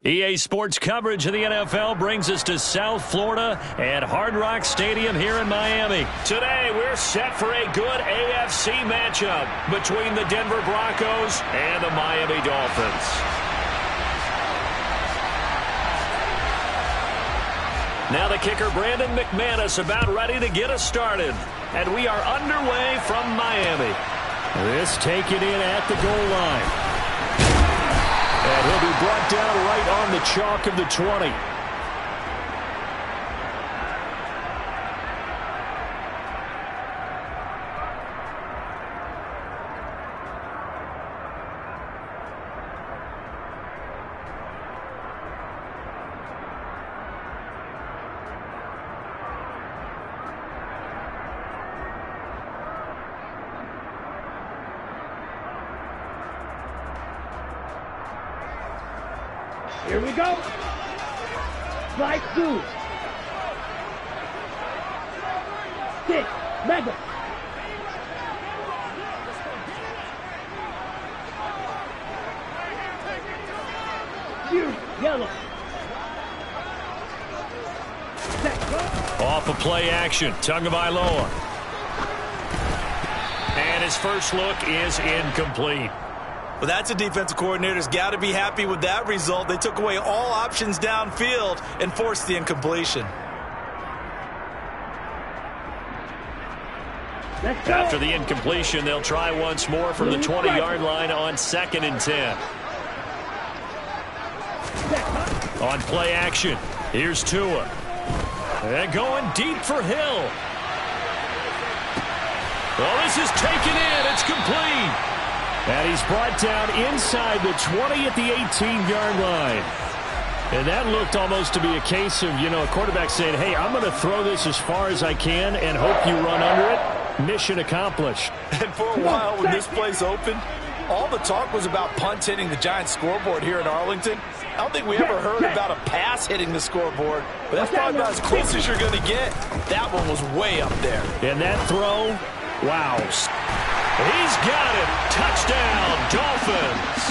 EA Sports coverage of the NFL brings us to South Florida at Hard Rock Stadium here in Miami. Today, we're set for a good AFC matchup between the Denver Broncos and the Miami Dolphins. Now the kicker, Brandon McManus, about ready to get us started. And we are underway from Miami. This taken in at the goal line. And he'll be brought down right on the chalk of the 20. Here we go. Slide two. Six. Mega. Yellow. Off of play action. Tagovailoa. And his first look is incomplete. Well, that's a defensive coordinator's got to be happy with that result. They took away all options downfield and forced the incompletion. After the incompletion, they'll try once more from the 20-yard line on 2nd and 10. On play action, here's Tua. And going deep for Hill. Well, this is taken in. It's complete. And he's brought down inside the 20 at the 18-yard line. And that looked almost to be a case of, a quarterback saying, hey, I'm going to throw this as far as I can and hope you run under it. Mission accomplished. And for a while when this play's open, all the talk was about punts hitting the Giants scoreboard here in Arlington. I don't think we ever heard about a pass hitting the scoreboard, but that's probably about as close as you're going to get. That one was way up there. And that throw, wow. He's got it. Touchdown, Dolphins.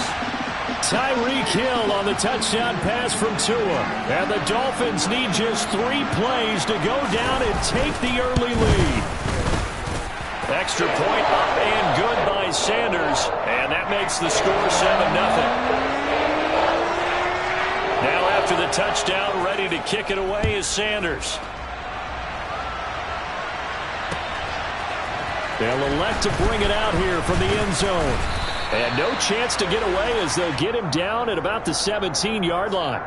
Tyreek Hill on the touchdown pass from Tua. And the Dolphins need just 3 plays to go down and take the early lead. Extra point up and good by Sanders. And that makes the score 7-0. Now after the touchdown, ready to kick it away is Sanders. They'll elect to bring it out here from the end zone. And no chance to get away as they'll get him down at about the 17-yard line.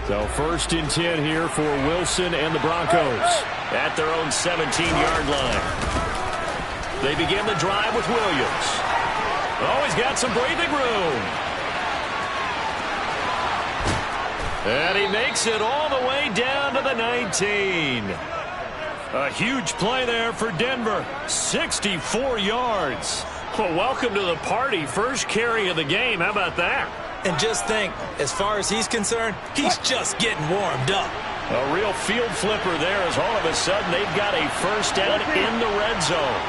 So 1st and 10 here for Wilson and the Broncos at their own 17-yard line. They begin the drive with Williams. Oh, he's got some breathing room. And he makes it all the way down to the 19. A huge play there for Denver. 64 yards. Well, welcome to the party. First carry of the game. How about that? And just think, as far as he's concerned, he's just getting warmed up. A real field flipper there as all of a sudden they've got a first down in the red zone.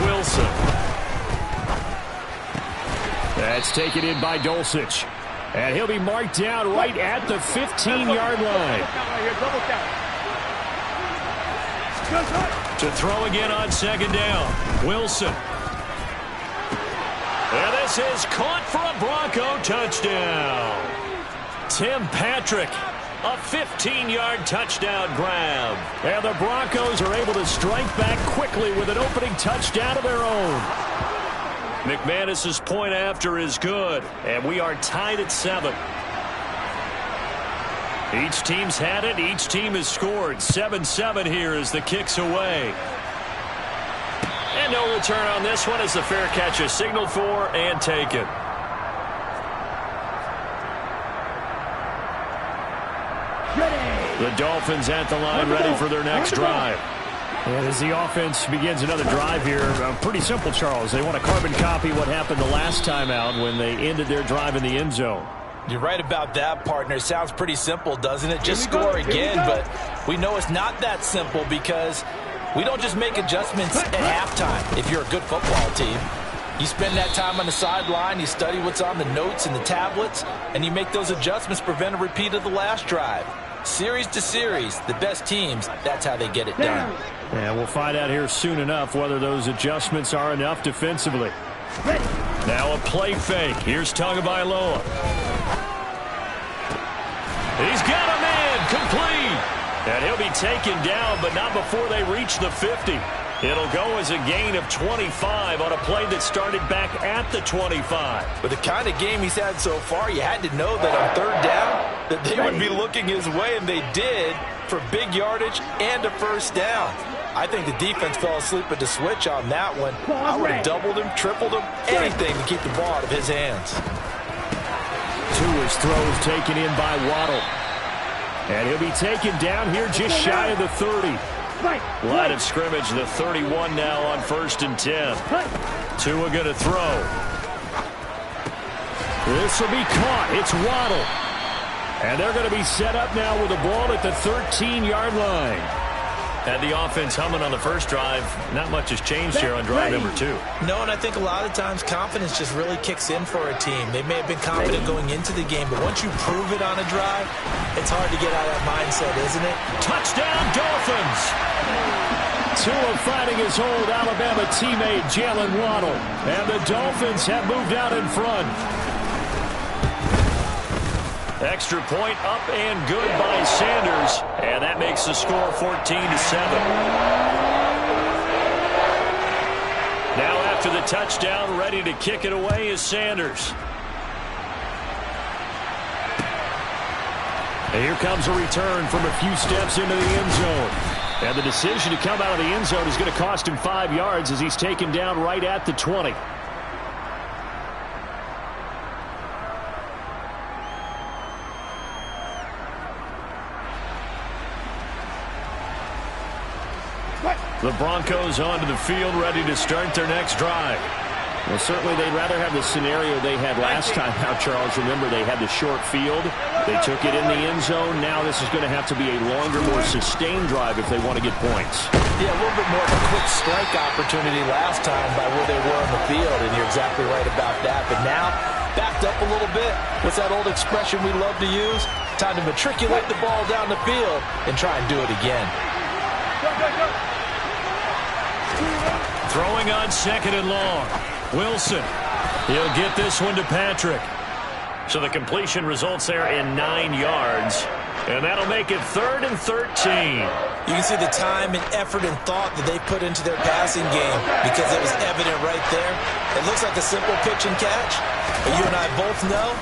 Wilson. That's taken in by Dulcich. And he'll be marked down right at the 15-yard line. To throw again on 2nd down. Wilson. And this is caught for a Bronco touchdown. Tim Patrick, a 15-yard touchdown grab. And the Broncos are able to strike back quickly with an opening touchdown of their own. McManus's point after is good, and we are tied at 7. Each team's had it. Each team has scored. 7-7 here as the kick's away. And no return on this one as the fair catch is signaled for and taken. The Dolphins at the line ready for their next drive. And as the offense begins another drive here, pretty simple, Charles. They want to carbon copy what happened the last time out when they ended their drive in the end zone. You're right about that, partner. Sounds pretty simple, doesn't it? Just score again, but We know it's not that simple because we don't just make adjustments at halftime if you're a good football team. You spend that time on the sideline, you study what's on the notes and the tablets, and you make those adjustments to prevent a repeat of the last drive. Series to series, the best teams, that's how they get it done. Yeah, we'll find out here soon enough whether those adjustments are enough defensively. Now a play fake. Here's Tagovailoa. He's got a man complete. And he'll be taken down, but not before they reach the 50. It'll go as a gain of 25 on a play that started back at the 25. With the kind of game he's had so far, you had to know that on third down that they would be looking his way, and they did, for big yardage and a first down. I think the defense fell asleep at the switch on that one. I would have doubled him, tripled him, anything to keep the ball out of his hands. Tua's throws taken in by Waddle. And he'll be taken down here just shy of the 30. Line of scrimmage, the 31 now on 1st and 10. Tua going to throw. This will be caught. It's Waddle. And they're going to be set up now with the ball at the 13-yard line. Had the offense humming on the first drive. Not much has changed here on drive number 2. No, and I think a lot of times confidence just really kicks in for a team. They may have been confident going into the game, but once you prove it on a drive, it's hard to get out of that mindset, isn't it? Touchdown, Dolphins! Tua fighting his old Alabama teammate, Jalen Waddle. And the Dolphins have moved out in front. Extra point up and good by Sanders. And that makes the score 14-7. Now after the touchdown, ready to kick it away is Sanders. And here comes a return from a few steps into the end zone. And the decision to come out of the end zone is going to cost him 5 yards as he's taken down right at the 20. The Broncos onto the field, ready to start their next drive. Well, certainly they'd rather have the scenario they had last time out, Charles. Remember, they had the short field. They took it in the end zone. Now this is going to have to be a longer, more sustained drive if they want to get points. Yeah, a little bit more of a quick strike opportunity last time by where they were on the field, and you're exactly right about that. But now, backed up a little bit. What's that old expression we love to use? Time to matriculate the ball down the field and try and do it again. Throwing on 2nd and long. Wilson. He'll get this one to Patrick. So the completion results there in 9 yards. And that'll make it 3rd and 13. You can see the time and effort and thought that they put into their passing game because it was evident right there. It looks like a simple pitch and catch, but you and I both know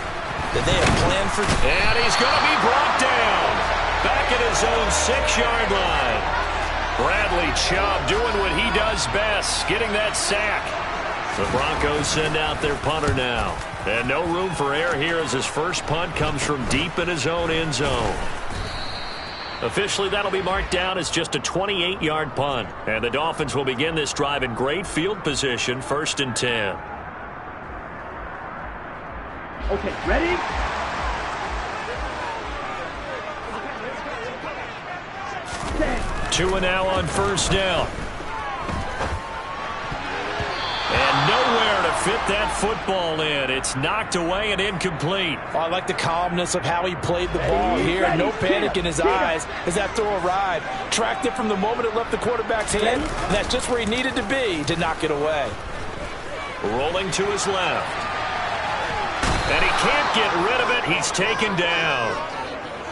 that they have planned for... And he's going to be brought down. Back at his own 6-yard line. Bradley Chubb doing what he does best, getting that sack. The Broncos send out their punter now. And no room for error here as his first punt comes from deep in his own end zone. Officially, that'll be marked down as just a 28-yard punt. And the Dolphins will begin this drive in great field position, 1st and 10. Okay, ready? Tua now on 1st down. And nowhere to fit that football in. It's knocked away and incomplete. Oh, I like the calmness of how he played the ball here. No panic in his eyes as that throw arrived. Tracked it from the moment it left the quarterback's hand. And that's just where he needed to be to knock it away. Rolling to his left. And he can't get rid of it. He's taken down.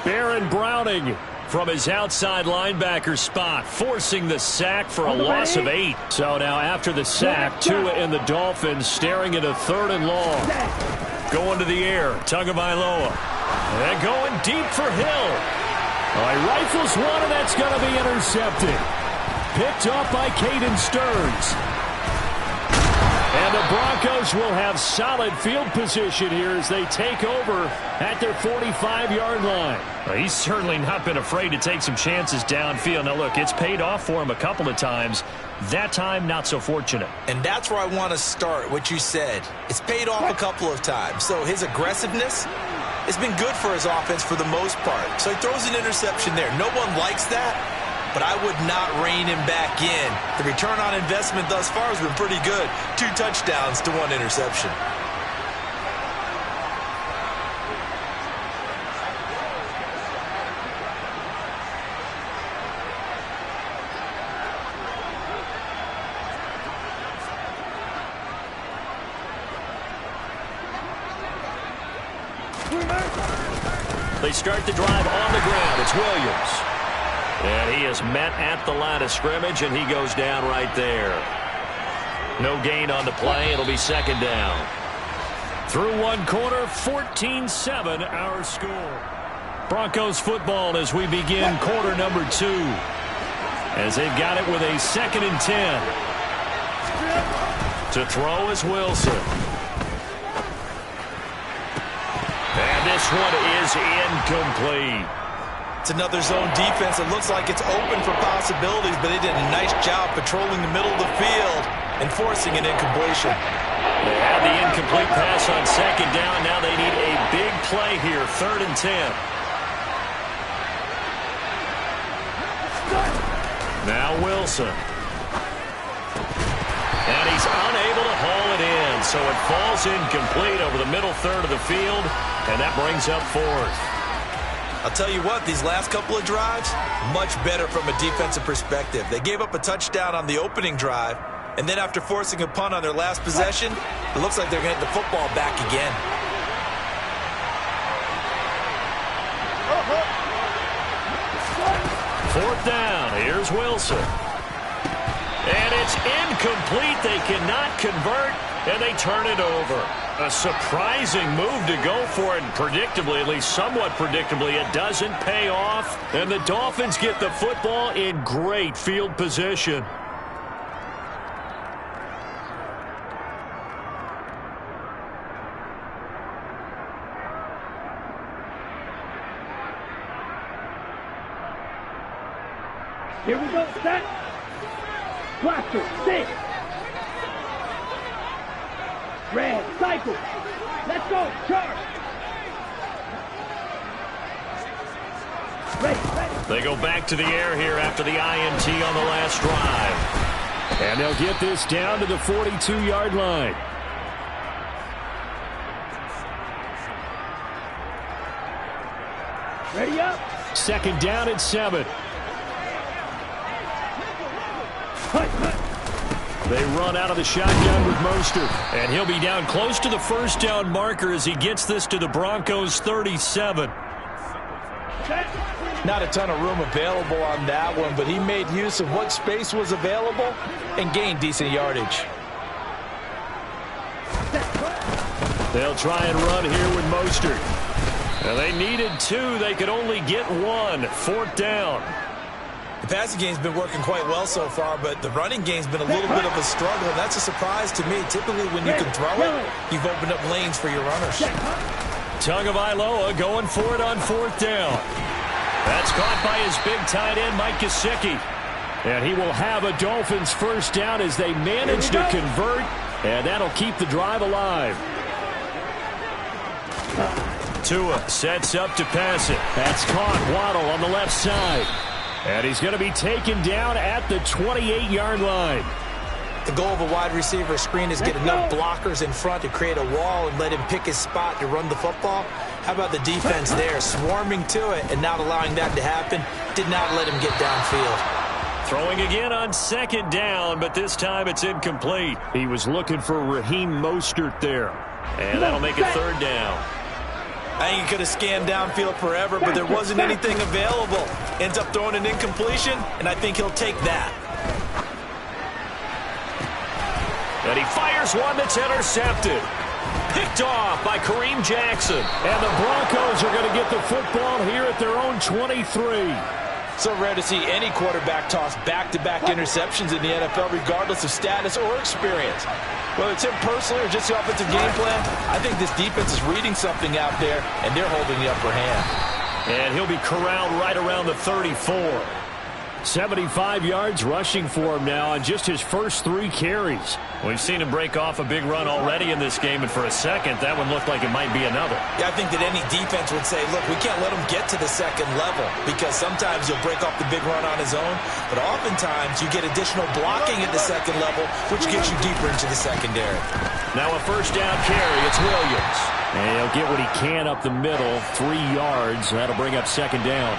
Baron Browning from his outside linebacker spot, forcing the sack for a loss of 8. So now after the sack, Tua and the Dolphins staring at a 3rd and long. Going to the air, Tagovailoa. And going deep for Hill. He rifles one, and that's going to be intercepted. Picked up by Caden Stearns. And the Broncos will have solid field position here as they take over at their 45-yard line. Well, he's certainly not been afraid to take some chances downfield. Now, look, it's paid off for him a couple of times. That time, not so fortunate. And that's where I want to start, what you said. It's paid off a couple of times. So his aggressiveness it's been good for his offense for the most part. So he throws an interception there. No one likes that, but I would not rein him back in. The return on investment thus far has been pretty good. 2 touchdowns to 1 interception. They start the drive on the ground. It's Williams. And he is met at the line of scrimmage, and he goes down right there. No gain on the play. It'll be second down. Through 1 quarter, 14-7 our score. Broncos football as we begin quarter number 2. As they've got it with a 2nd and 10. To throw is Wilson. And this one is incomplete. It's another zone defense. It looks like it's open for possibilities, but they did a nice job patrolling the middle of the field and forcing an incompletion. They had the incomplete pass on 2nd down. Now they need a big play here, 3rd and 10. Now Wilson. And he's unable to haul it in, so it falls incomplete over the middle third of the field, and that brings up 4th. I'll tell you what, these last couple of drives, much better from a defensive perspective. They gave up a touchdown on the opening drive, and then after forcing a punt on their last possession, it looks like they're going to get the football back again. Fourth down. Here's Wilson. And it's incomplete. They cannot convert, and they turn it over. A surprising move to go for it, and predictably, at least somewhat predictably, it doesn't pay off. And the Dolphins get the football in great field position. Here we go, set. Blaster, stick. Red, cycle. Let's go, charge. Ready. They go back to the air here after the INT on the last drive. And they'll get this down to the 42-yard line. Ready up. 2nd down at 7. They run out of the shotgun with Mostert. And he'll be down close to the 1st down marker as he gets this to the Broncos 37. Not a ton of room available on that one, but he made use of what space was available and gained decent yardage. They'll try and run here with Mostert. Now they needed 2. They could only get 1. 4th down. The passing game's been working quite well so far, but the running game's been a little bit of a struggle, and that's a surprise to me. Typically, when you can throw it, you've opened up lanes for your runners. Tagovailoa going for it on 4th down. That's caught by his big tight end, Mike Gesicki. And he will have a Dolphins 1st down as they manage to convert, and that'll keep the drive alive. Tua sets up to pass it. That's caught. Waddle on the left side. And he's going to be taken down at the 28-yard line. The goal of a wide receiver screen is get enough blockers in front to create a wall and let him pick his spot to run the football. How about the defense there, swarming to it and not allowing that to happen? Did not let him get downfield. Throwing again on 2nd down, but this time it's incomplete. He was looking for Raheem Mostert there. And that'll make it 3rd down. I think he could have scanned downfield forever, but there wasn't anything available. Ends up throwing an incompletion, and I think he'll take that. And he fires one that's intercepted. Picked off by Kareem Jackson. And the Broncos are going to get the football here at their own 23. So rare to see any quarterback toss back-to-back interceptions in the NFL, regardless of status or experience. Whether it's him personally or just the offensive game plan, I think this defense is reading something out there, and they're holding the upper hand. And he'll be corralled right around the 34. 75 yards rushing for him now on just his first 3 carries. We've seen him break off a big run already in this game, and for a second, that one looked like it might be another. Yeah, I think that any defense would say, look, we can't let him get to the second level, because sometimes he'll break off the big run on his own, but oftentimes you get additional blocking at the second level, which gets you deeper into the secondary. Now a first down carry. It's Williams. And he'll get what he can up the middle, 3 yards. That'll bring up second down.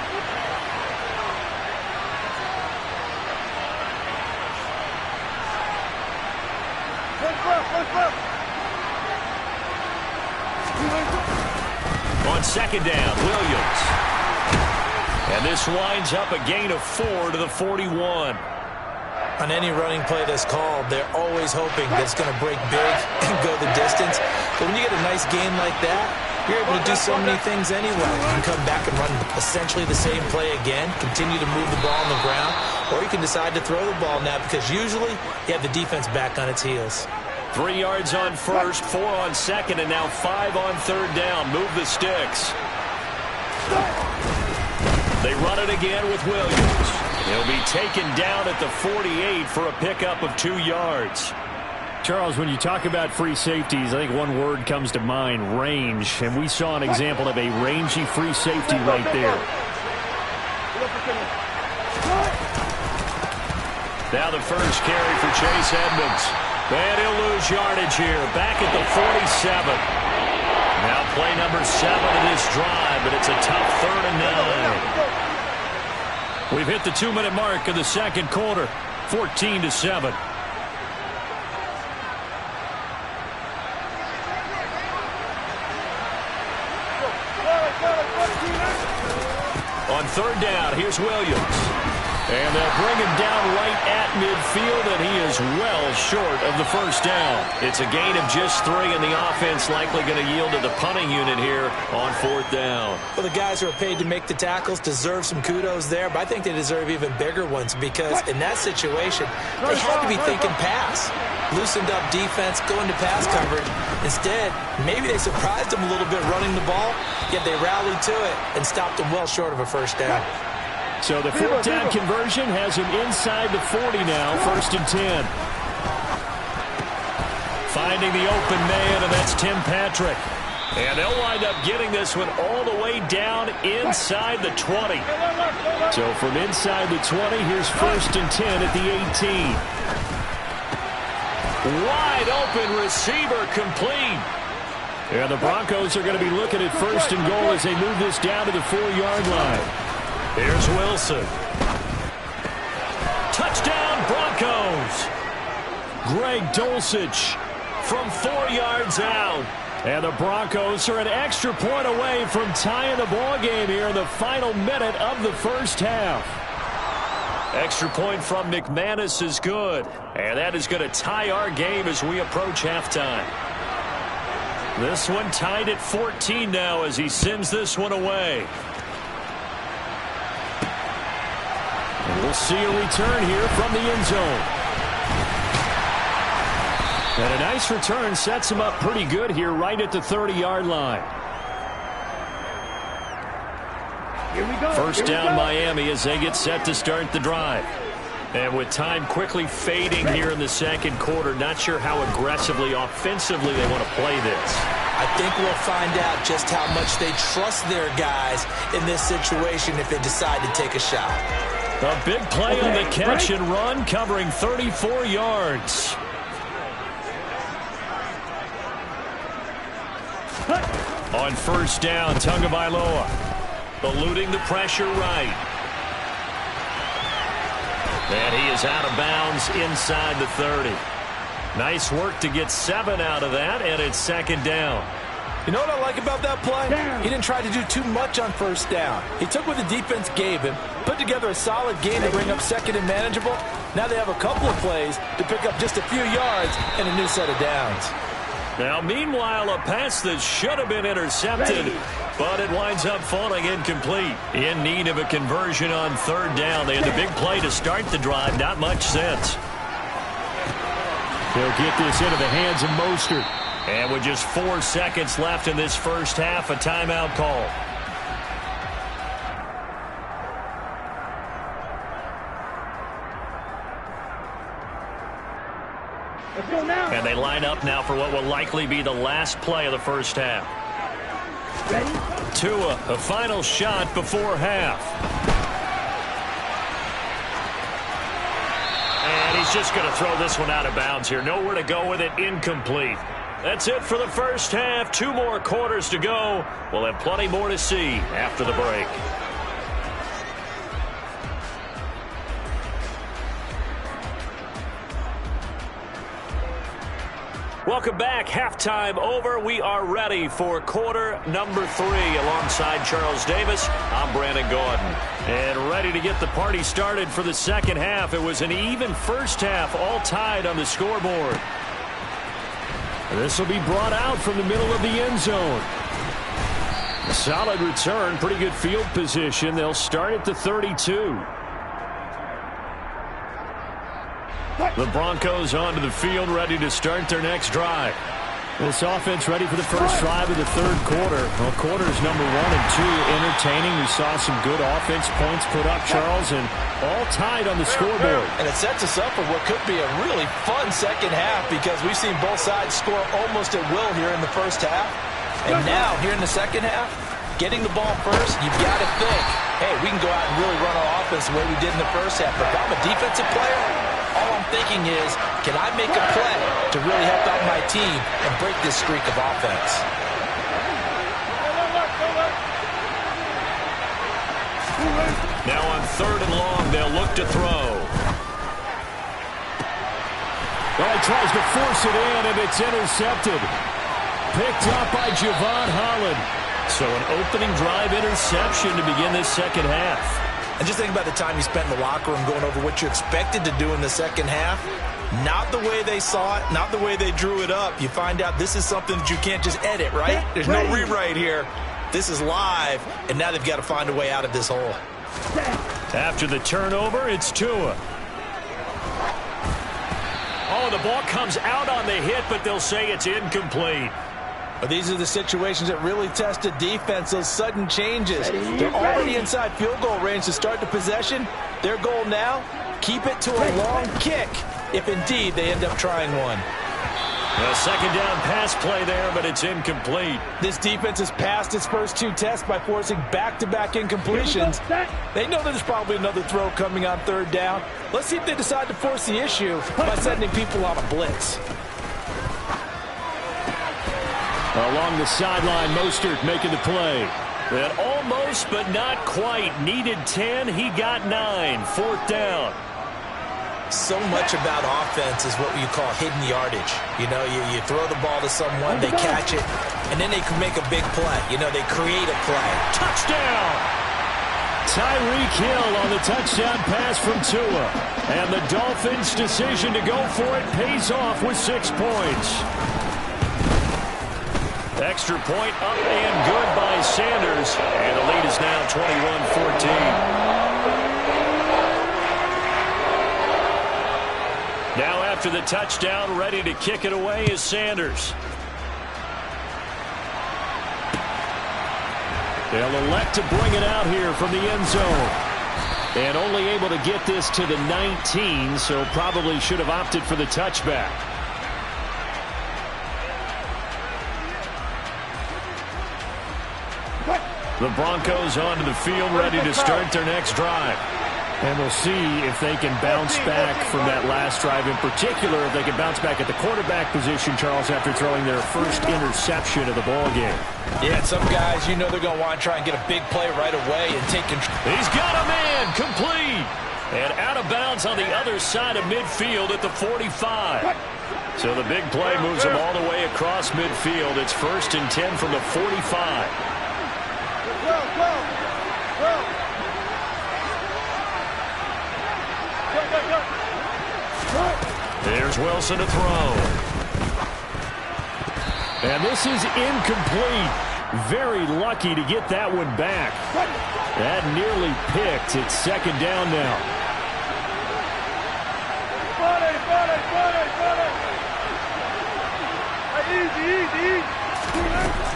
On second down, Williams. And this winds up a gain of 4 to the 41. On any running play that's called, they're always hoping that it's going to break big and go the distance. But when you get a nice game like that, you're able to do so many things anyway. You can come back and run essentially the same play again, continue to move the ball on the ground, or you can decide to throw the ball now because usually you have the defense back on its heels. 3 yards on first, 4 on second, and now 5 on third down. Move the sticks. They run it again with Williams. He'll be taken down at the 48 for a pickup of 2 yards. Charles, when you talk about free safeties, I think one word comes to mind, range. And we saw an example of a rangy free safety right there. Now the first carry for Chase Edmonds. And he'll lose yardage here. Back at the 47. Now play number 7 of this drive, but it's a tough 3rd and 9. We've hit the 2-minute mark of the second quarter. 14-7. On third down, here's Williams. And they'll bring him down right at midfield, and he is well short of the first down. It's a gain of just 3, and the offense likely going to yield to the punting unit here on 4th down. Well, the guys who are paid to make the tackles deserve some kudos there, but I think they deserve even bigger ones because in that situation, they had to be thinking pass. Loosened up defense, going to pass coverage. Instead, maybe they surprised them a little bit running the ball, yet they rallied to it and stopped them well short of a first down. So the 4th down conversion has him inside the 40 now, 1st and 10. Finding the open man, and that's Tim Patrick. And they'll wind up getting this one all the way down inside the 20. So from inside the 20, here's 1st and 10 at the 18. Wide open receiver complete. And the Broncos are going to be looking at 1st and goal as they move this down to the 4-yard line. Here's Wilson. Touchdown, Broncos. Greg Dulcich from 4 yards out. And the Broncos are an extra point away from tying the ball game here in the final minute of the first half. Extra point from McManus is good. And that is going to tie our game as we approach halftime. This one tied at 14 now as he sends this one away. And we'll see a return here from the end zone. And a nice return sets him up pretty good here right at the 30-yard line. Here we go. First down Miami as they get set to start the drive. And with time quickly fading here in the second quarter, not sure how aggressively, offensively they want to play this. I think we'll find out just how much they trust their guys in this situation if they decide to take a shot. A big play on the catch and run, covering 34 yards. On first down, Tagovailoa eluding the pressure right. And he is out of bounds inside the 30. Nice work to get 7 out of that, and it's second down. You know what I like about that play? He didn't try to do too much on first down. He took what the defense gave him, put together a solid game to bring up second and manageable. Now they have a couple of plays to pick up just a few yards and a new set of downs. Now, meanwhile, a pass that should have been intercepted, but it winds up falling incomplete. In need of a conversion on third down. They had the big play to start the drive. Not much sense. They'll get this into the hands of Mostert. And with just 4 seconds left in this first half, a timeout call. Let's go now. And they line up now for what will likely be the last play of the first half. Ready? Tua, a final shot before half. And he's just going to throw this one out of bounds here. Nowhere to go with it. Incomplete. That's it for the first half. 2 more quarters to go. We'll have plenty more to see after the break. Welcome back. Halftime over. We are ready for quarter number 3. Alongside Charles Davis, I'm Brandon Gordon. And ready to get the party started for the second half. It was an even first half, all tied on the scoreboard. This will be brought out from the middle of the end zone. Solid return, pretty good field position. They'll start at the 32. The Broncos onto the field, ready to start their next drive. This offense ready for the first drive of the third quarter. Well, quarters number 1 and 2 entertaining. We saw some good offense points put up, Charles, and all tied on the scoreboard. And it sets us up for what could be a really fun second half because we've seen both sides score almost at will here in the first half. And now, here in the second half, getting the ball first, you've got to think, hey, we can go out and really run our offense the way we did in the first half. But if I'm a defensive player, all I'm thinking is, can I make a play to really help out my team and break this streak of offense? Now on 3rd and long, they'll look to throw. Well, he tries to force it in, and it's intercepted. Picked up by Javon Holland. So an opening drive interception to begin this second half. And just think about the time you spent in the locker room going over what you expected to do in the second half. Not the way they saw it, not the way they drew it up. You find out this is something that you can't just edit, right? There's no rewrite here. This is live, and now they've got to find a way out of this hole. After the turnover, it's Tua. Oh, the ball comes out on the hit, but they'll say it's incomplete. But these are the situations that really test a defense, those sudden changes. They're already inside field goal range to start the possession. Their goal now, keep it to a long kick, if indeed they end up trying one. A second down pass play there, but it's incomplete. This defense has passed its first 2 tests by forcing back-to-back incompletions. They know there's probably another throw coming on 3rd down. Let's see if they decide to force the issue by sending people on a blitz. Along the sideline, Mostert making the play. And almost, but not quite. Needed 10, he got 9. 4th down. So much about offense is what you call hidden yardage. You know, you throw the ball to someone, they catch it, and then they can make a big play. You know, they create a play. Touchdown! Tyreek Hill on the touchdown pass from Tua. And the Dolphins' decision to go for it pays off with 6 points. Extra point up and good by Sanders. And the lead is now 21-14. Now after the touchdown, ready to kick it away is Sanders. They'll elect to bring it out here from the end zone. And only able to get this to the 19, so probably should have opted for the touchback. The Broncos onto the field, ready to start their next drive. And we'll see if they can bounce back from that last drive. In particular, if they can bounce back at the quarterback position, Charles, after throwing their first interception of the ballgame. Yeah, some guys, you know they're going to want to try and get a big play right away and take control. He's got a man, complete. And out of bounds on the other side of midfield at the 45. So the big play moves him all the way across midfield. It's 1st and 10 from the 45. There's Wilson to throw. And this is incomplete. Very lucky to get that one back. That nearly picked. It's 2nd down now.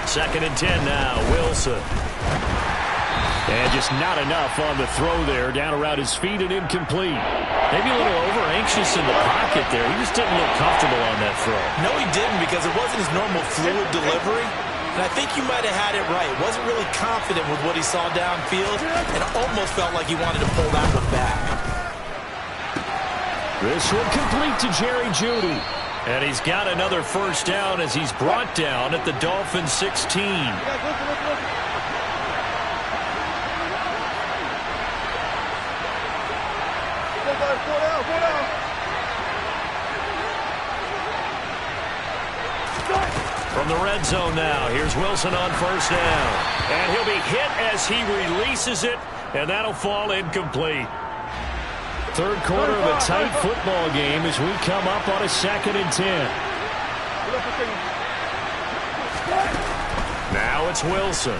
2nd and 10 now. Wilson. And just not enough on the throw there. Down around his feet and incomplete. Maybe a little over-anxious in the pocket there. He just didn't look comfortable on that throw. No, he didn't, because it wasn't his normal fluid delivery. And I think you might have had it right. Wasn't really confident with what he saw downfield, and almost felt like he wanted to pull that one back. This one complete to Jerry Jeudy. And he's got another first down as he's brought down at the Dolphins 16. From the red zone now, here's Wilson on first down. And he'll be hit as he releases it, and that'll fall incomplete. Third quarter of a tight football game as we come up on a 2nd and 10. Now it's Wilson.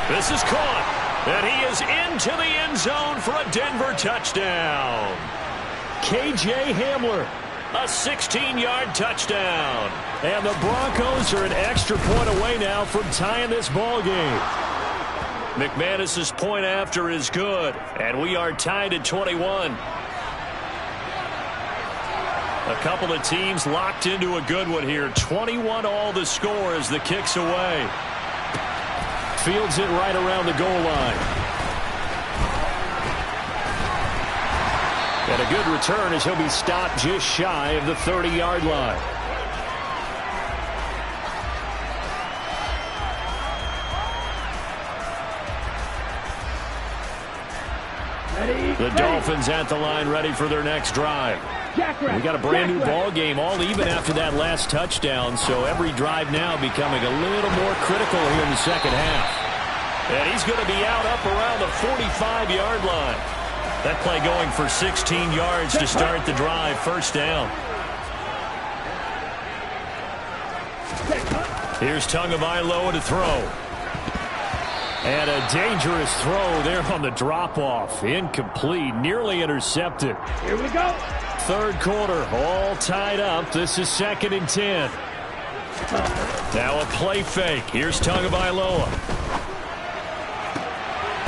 This is caught, and he is into the end zone for a Denver touchdown. K.J. Hamler. A 16-yard touchdown. And the Broncos are an extra point away now from tying this ball game. McManus's point after is good, and we are tied at 21. A couple of teams locked into a good one here. 21 all the score as the kick's away. Fields it right around the goal line. And a good return as he'll be stopped just shy of the 30-yard line. The Dolphins at the line, ready for their next drive. We got a brand new ball game, all even after that last touchdown, so every drive now becoming a little more critical here in the second half. And he's going to be out up around the 45-yard line. That play going for 16 yards to start the drive. First down. Here's Tagovailoa to throw. And a dangerous throw there on the drop-off. Incomplete, nearly intercepted. Here we go. Third quarter, all tied up. This is 2nd and 10. Now a play fake. Here's Tagovailoa.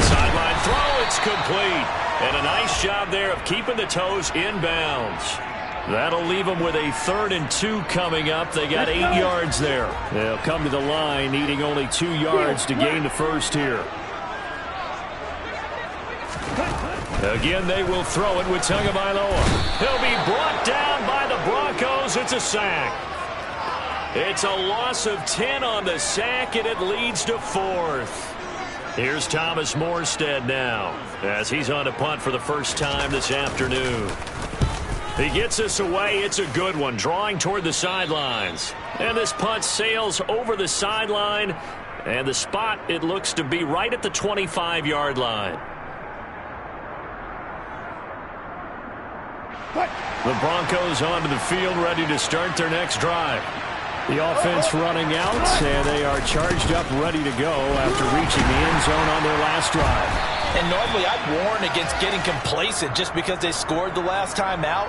Sideline throw, it's complete. And a nice job there of keeping the toes inbounds. That'll leave them with a 3rd and 2 coming up. They got 8 yards there. They'll come to the line needing only 2 yards to gain the first here. Again, they will throw it with Tagovailoa. He'll be brought down by the Broncos. It's a sack. It's a loss of 10 on the sack, and it leads to 4th. Here's Thomas Morstead now as he's on a punt for the first time this afternoon. He gets us away. It's a good one, drawing toward the sidelines. And this punt sails over the sideline, and the spot, it looks to be right at the 25-yard line. The Broncos onto the field, ready to start their next drive. The offense running out, and they are charged up, ready to go after reaching the end zone on their last drive. And normally I'd warn against getting complacent just because they scored the last time out.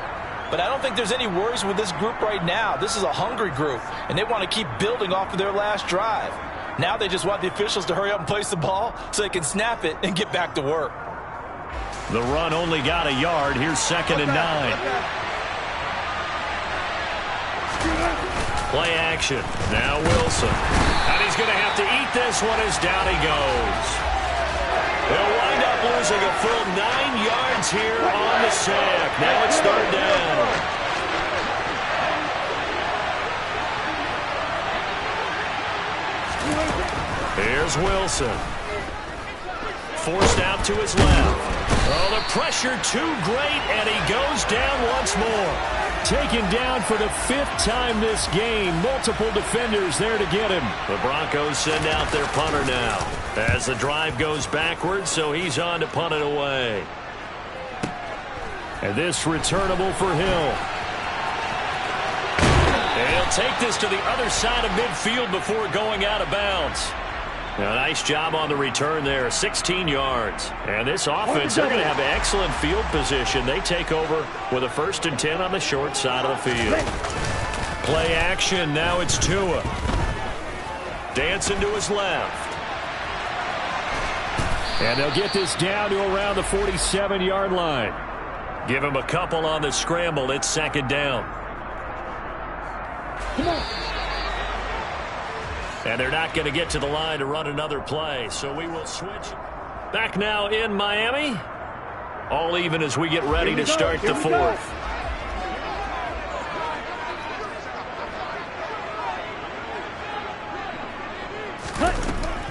But I don't think there's any worries with this group right now. This is a hungry group, and they want to keep building off of their last drive. Now they just want the officials to hurry up and place the ball so they can snap it and get back to work. The run only got a yard. Here's 2nd and 9. Play action. Now Wilson. And he's going to have to eat this one as down he goes. They'll wind up losing a full 9 yards here on the sack. Now it's 3rd down. Here's Wilson. Forced out to his left. Oh, the pressure too great, and he goes down once more. Taken down for the 5th time this game. Multiple defenders there to get him. The Broncos send out their punter now as the drive goes backwards, so he's on to punt it away. And this returnable for Hill. And he'll take this to the other side of midfield before going out of bounds. Now, nice job on the return there, 16 yards. And this offense, they're going to have excellent field position. They take over with a 1st and 10 on the short side of the field. Play action, now it's Tua. Dancing to his left. And they'll get this down to around the 47-yard line. Give him a couple on the scramble. It's second down. And they're not going to get to the line to run another play, so we will switch. Back now in Miami. All even as we get ready to start the fourth.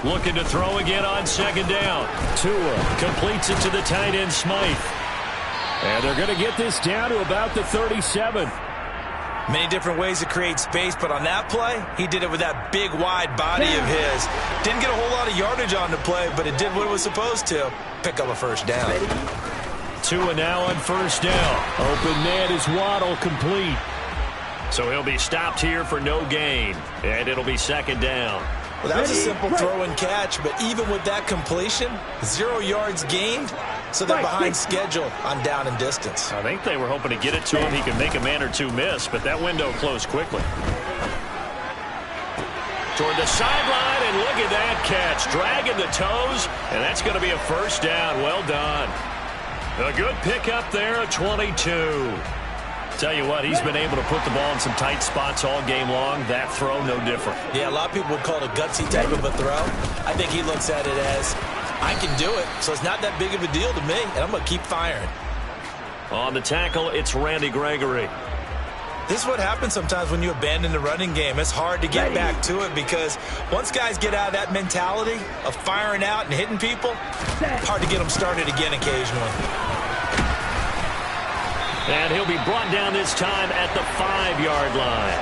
Looking to throw again on second down. Tua completes it to the tight end, Smythe. And they're going to get this down to about the 37. Many different ways to create space, but on that play, he did it with that big, wide body of his. Didn't get a whole lot of yardage on the play, but it did what it was supposed to. Pick up a first down. Tua now on first down. Open man is Waddle, complete. So he'll be stopped here for no gain, and it'll be second down. Well, that was a simple throw and catch, but even with that completion, 0 yards gained, so they're behind schedule on down and distance. I think they were hoping to get it to him. He could make a man or two miss, but that window closed quickly. Toward the sideline, and look at that catch. Dragging the toes, and that's going to be a first down. Well done. A good pickup there at 22. Tell you what, he's been able to put the ball in some tight spots all game long. That throw, no different. Yeah, a lot of people would call it a gutsy type of a throw. I think he looks at it as, I can do it, so it's not that big of a deal to me, and I'm going to keep firing. On the tackle, it's Randy Gregory. This is what happens sometimes when you abandon the running game. It's hard to get back to it because once guys get out of that mentality of firing out and hitting people, hard to get them started again occasionally. And he'll be brought down this time at the 5-yard line.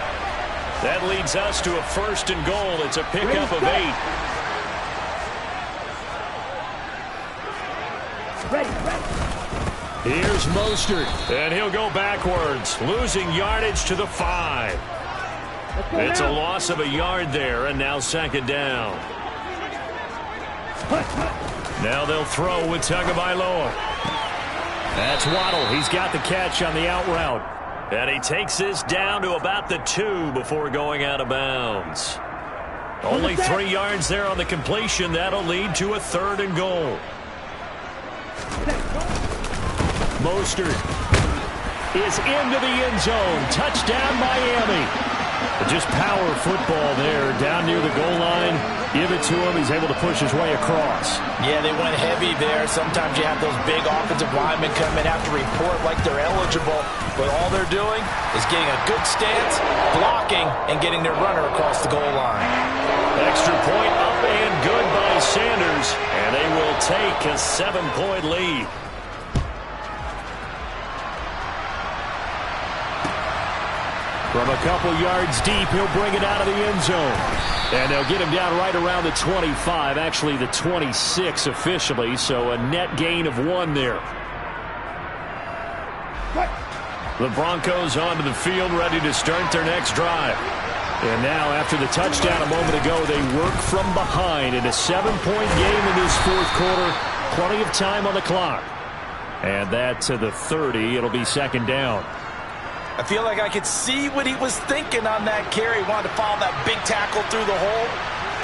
That leads us to a first and goal. It's a pickup of 8. Here's Mostert. And he'll go backwards, losing yardage to the 5. It's a loss of a yard there, and now second down. Now they'll throw with Tagovailoa. That's Waddle. He's got the catch on the out route. And he takes this down to about the 2 before going out of bounds. Only 3 yards there on the completion. That'll lead to a third and goal. Mostert is into the end zone. Touchdown, Miami. Just power football there down near the goal line. Give it to him. He's able to push his way across. Yeah, they went heavy there. Sometimes you have those big offensive linemen come in, have to report like they're eligible. But all they're doing is getting a good stance, blocking, and getting their runner across the goal line. Extra point up and good by Sanders. And they will take a 7-point lead. From a couple yards deep, he'll bring it out of the end zone. And they'll get him down right around the 25, actually the 26 officially, so a net gain of 1 there. The Broncos onto the field, ready to start their next drive. And now, after the touchdown a moment ago, they work from behind in a 7-point game in this fourth quarter. Plenty of time on the clock. And that to the 30. It'll be second down. I feel like I could see what he was thinking on that carry. He wanted to follow that big tackle through the hole.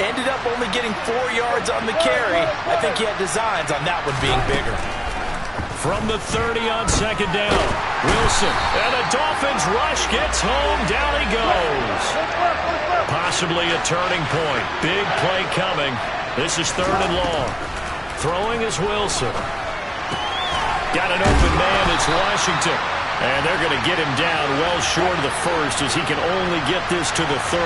Ended up only getting 4 yards on the carry. I think he had designs on that one being bigger. From the 30 on second down, Wilson. And the Dolphins rush gets home. Down he goes. Possibly a turning point. Big play coming. This is third and long. Throwing is Wilson. Got an open man. It's Washington. And they're going to get him down well short of the first as he can only get this to the 30.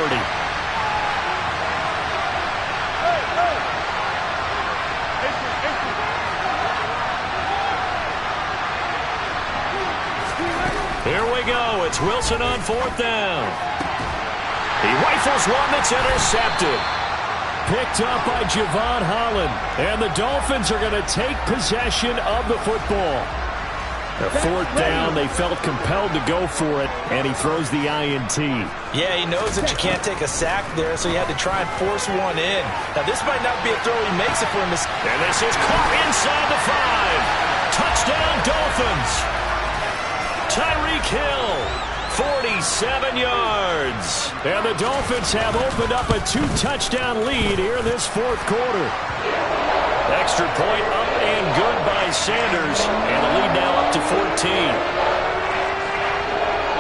Here we go. It's Wilson on fourth down. He rifles one that's intercepted. Picked up by Javon Holland. And the Dolphins are going to take possession of the football. A fourth down, they felt compelled to go for it, and he throws the INT. Yeah, he knows that you can't take a sack there, so he had to try and force one in. Now, this might not be a throw he makes it for him. And this is caught inside the 5. Touchdown, Dolphins. Tyreek Hill, 47 yards. And the Dolphins have opened up a 2-touchdown lead here in this fourth quarter. Extra point up and good by Sanders. And the lead now up to 14.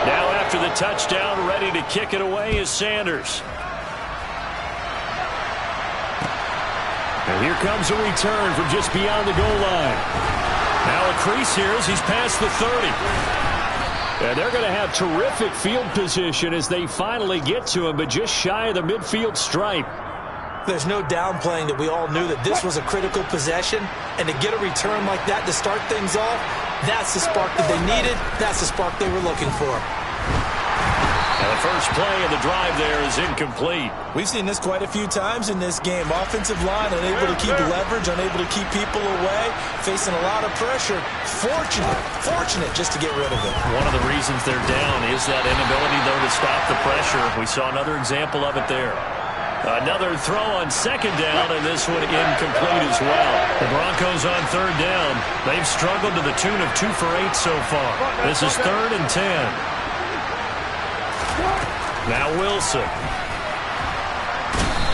Now after the touchdown, ready to kick it away is Sanders. And here comes a return from just beyond the goal line. Now a crease here as he's past the 30. And they're going to have terrific field position as they finally get to him, but just shy of the midfield stripe. There's no downplaying that we all knew that this was a critical possession, and to get a return like that to start things off, that's the spark that they needed. That's the spark they were looking for. And the first play of the drive there is incomplete. We've seen this quite a few times in this game. Offensive line unable to keep leverage, unable to keep people away, facing a lot of pressure. Fortunate just to get rid of it. One of the reasons they're down is that inability, though, to stop the pressure. We saw another example of it there. Another throw on second down, and this one incomplete as well. The Broncos on third down. They've struggled to the tune of 2 for 8 so far. This is 3rd and 10. Now Wilson.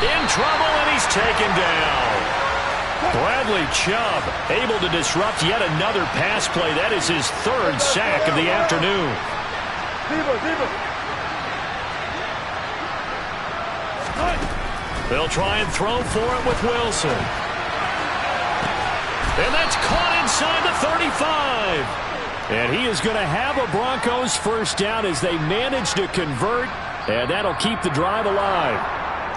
In trouble, and he's taken down. Bradley Chubb able to disrupt yet another pass play. That is his 3rd sack of the afternoon. They'll try and throw for it with Wilson. And that's caught inside the 35. And he is going to have a Broncos first down as they manage to convert, and that'll keep the drive alive.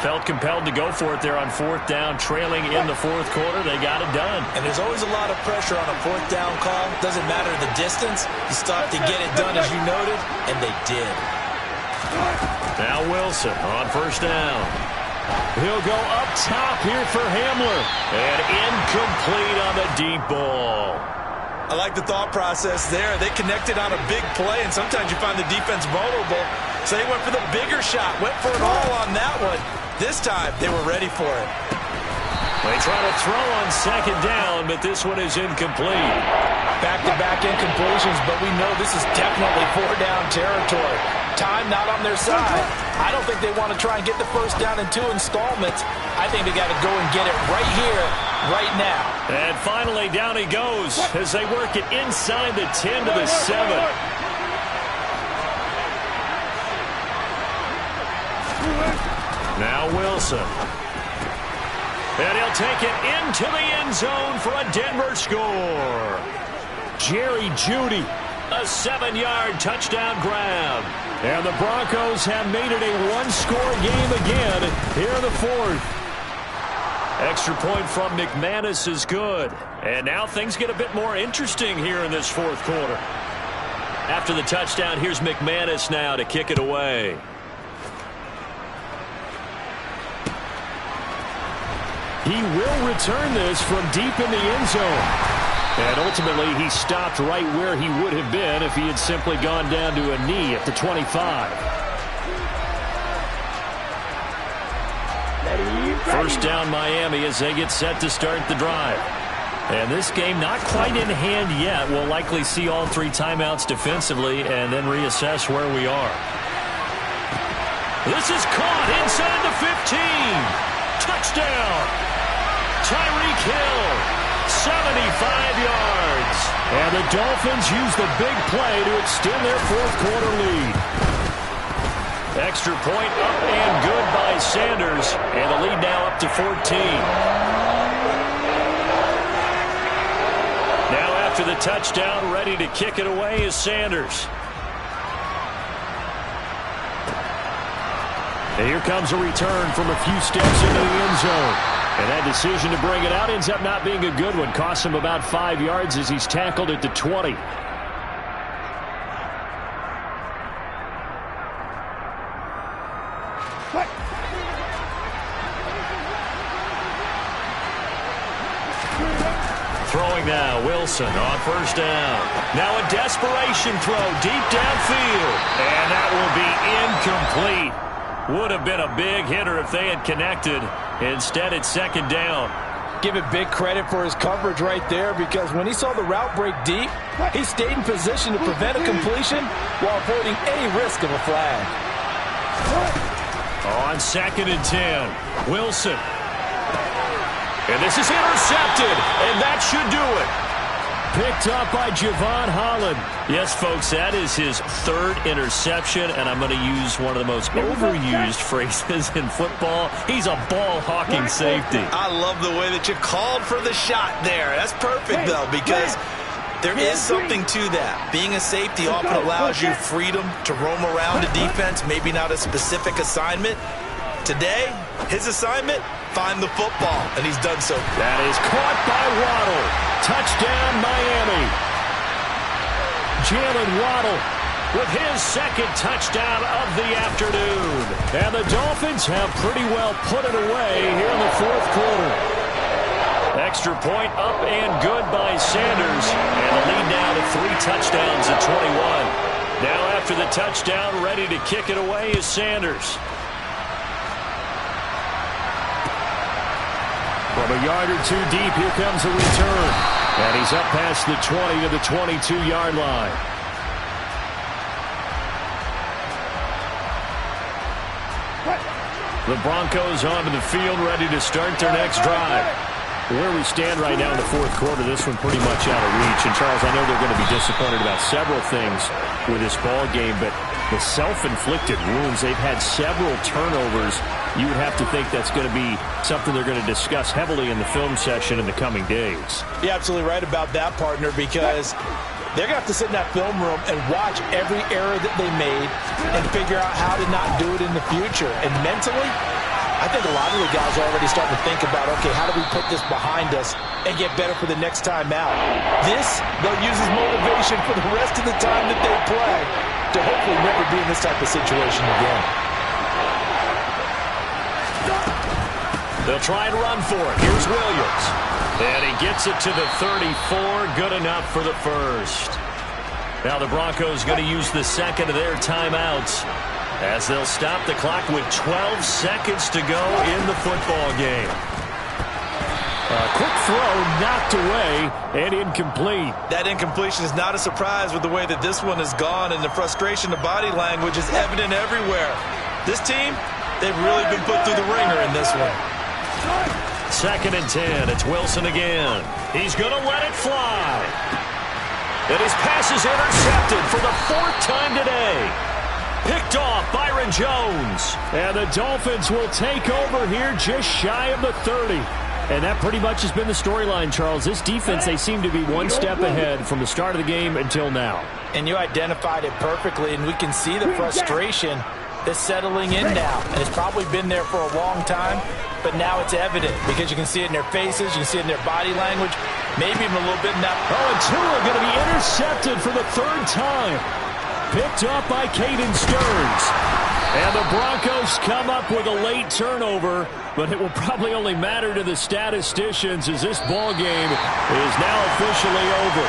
Felt compelled to go for it there on 4th down, trailing in the 4th quarter. They got it done. And there's always a lot of pressure on a 4th down call. Doesn't matter the distance. You stop to get it done, as you noted, and they did. Now Wilson on first down. He'll go up top here for Hamler. And incomplete on the deep ball. I like the thought process there. They connected on a big play, and sometimes you find the defense vulnerable. So they went for the bigger shot, went for it all on that one. This time, they were ready for it. They try to throw on second down, but this one is incomplete. Back-to-back incompletions, but we know this is definitely 4-down territory. Time not on their side. I don't think they want to try and get the first down in 2 installments. I think they got to go and get it right here, right now. And finally, down he goes as they work it inside the 10 to the 7. Now Wilson. And he'll take it into the end zone for a Denver score. Jerry Jeudy, a 7-yard touchdown grab. And the Broncos have made it a 1-score game again here in the 4th. Extra point from McManus is good. And now things get a bit more interesting here in this 4th quarter. After the touchdown, here's McManus now to kick it away. He will return this from deep in the end zone. And ultimately, he stopped right where he would have been if he had simply gone down to a knee at the 25. First down Miami as they get set to start the drive. And this game not quite in hand yet. We'll likely see all 3 timeouts defensively and then reassess where we are. This is caught inside the 15. Touchdown. Tyreek Hill, 75 yards. And the Dolphins use the big play to extend their 4th quarter lead. Extra point up and good by Sanders. And the lead now up to 14. Now after the touchdown, ready to kick it away is Sanders. And here comes a return from a few steps into the end zone. And that decision to bring it out ends up not being a good one. Costs him about 5 yards as he's tackled at the 20. Throwing now, Wilson on first down. Now a desperation throw deep downfield. And that will be incomplete. Would have been a big hitter if they had connected. Instead, it's second down. Give it big credit for his coverage right there, because when he saw the route break deep, he stayed in position to prevent a completion while avoiding any risk of a flag. On 2nd and 10, Wilson. And this is intercepted, and that should do it. Picked up by Javon Holland. Yes, folks, that is his third interception, and I'm going to use one of the most overused phrases in football. He's a ball-hawking safety. I love the way that you called for the shot there. That's perfect, though, because there is something to that. Being a safety often allows you freedom to roam around a defense, maybe not a specific assignment. Today, his assignment, find the football, and he's done so. That is caught by Waddle. Touchdown, Miami. Jalen Waddle with his second touchdown of the afternoon. And the Dolphins have pretty well put it away here in the fourth quarter. Extra point up and good by Sanders. And the lead now to 3 touchdowns at 21. Now after the touchdown, ready to kick it away is Sanders. From a yard or two deep, here comes a return. And he's up past the 20 to the 22-yard line. The Broncos onto the field, ready to start their next drive. Where we stand right now in the fourth quarter, this one pretty much out of reach. And, Charles, I know they're going to be disappointed about several things with this ball game, but the self-inflicted wounds, they've had several turnovers. You would have to think that's going to be something they're going to discuss heavily in the film session in the coming days. You're absolutely right about that, partner, because they're going to have to sit in that film room and watch every error that they made and figure out how to not do it in the future. And mentally, I think a lot of the guys are already starting to think about, okay, how do we put this behind us and get better for the next time out? This, they'll use as motivation for the rest of the time that they play to hopefully never be in this type of situation again. They'll try and run for it. Here's Williams. And he gets it to the 34. Good enough for the first. Now the Broncos going to use the second of their timeouts as they'll stop the clock with 12 seconds to go in the football game. A quick throw knocked away and incomplete. That incompletion is not a surprise with the way that this one has gone, and the frustration, the body language is evident everywhere. This team, they've really been put through the ringer in this one. 2nd and 10. It's Wilson again. He's going to let it fly. And his pass is intercepted for the 4th time today. Picked off Byron Jones. And the Dolphins will take over here just shy of the 30. And that pretty much has been the storyline, Charles. This defense, they seem to be one step ahead from the start of the game until now. And you identified it perfectly, and we can see the frustration that's settling in now. And it's probably been there for a long time, but now it's evident because you can see it in their faces, you can see it in their body language, maybe even a little bit in that. Oh, and Tua going to be intercepted for the 3rd time. Picked up by Caden Stearns. And the Broncos come up with a late turnover, but it will probably only matter to the statisticians as this ball game is now officially over.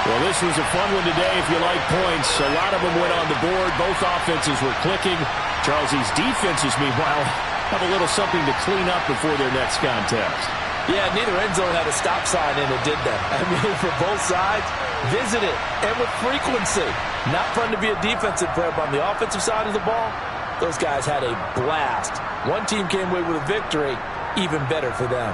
Well, this was a fun one today if you like points. A lot of them went on the board. Both offenses were clicking. Charles, these defenses, meanwhile, have a little something to clean up before their next contest. Yeah, neither end zone had a stop sign in it, did they? I mean, for both sides, visit it, and with frequency. Not fun to be a defensive player, but on the offensive side of the ball, those guys had a blast. One team came away with a victory, even better for them.